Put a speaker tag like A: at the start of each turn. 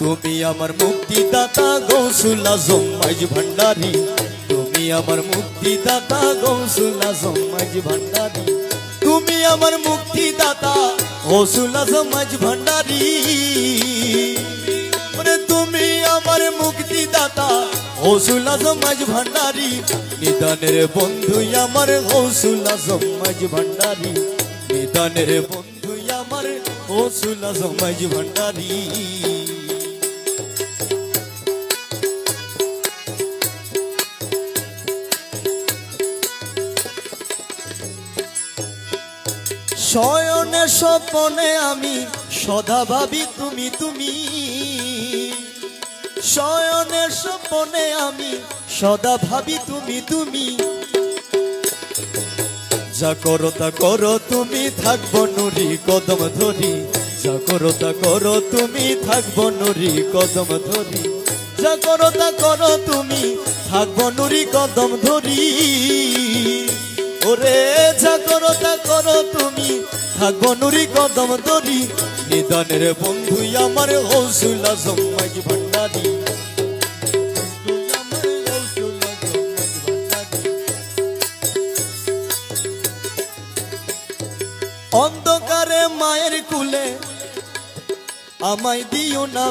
A: তুমি আমার মুক্তিদাতা গৌসুল আজম মাইজ ভান্ডারী, তুমি আমার মুক্তিদাতা গৌসুল আজম মাইজ ভান্ডারী, তুমি আমার মুক্তিদাতা গৌসুল আজম মাইজ ভান্ডারী, তুমি আমার মুক্তিদাতা গৌসুল আজম মাইজ ভান্ডারী, নিদানের বন্ধু আমার গৌসুল আজম মাইজ ভান্ডারী, নিদানের বন্ধু আমার গৌসুল আজম মাইজ ভান্ডারী। শয়নে স্বপনে আমি সদা ভাবি তুমি তুমি, শয়নে স্বপনে আমি সদা ভাবি তুমি তুমি, যা করো তা করো তুমি থাকবো নুরি কদম ধরি, যা করো তা করো তুমি থাকবো নুরি কদম ধরি, যা করো তা করো তুমি থাকবো নুরি কদম ধরি, ওরে যা করো তা করো তুমি থাকবো নুরি কদম ধরি, নিদানের বন্ধু আমার গৌসুল আজম মাইজ ভান্ডারী, অন্ধকারে মায়ের কুলে আমায় দিও না।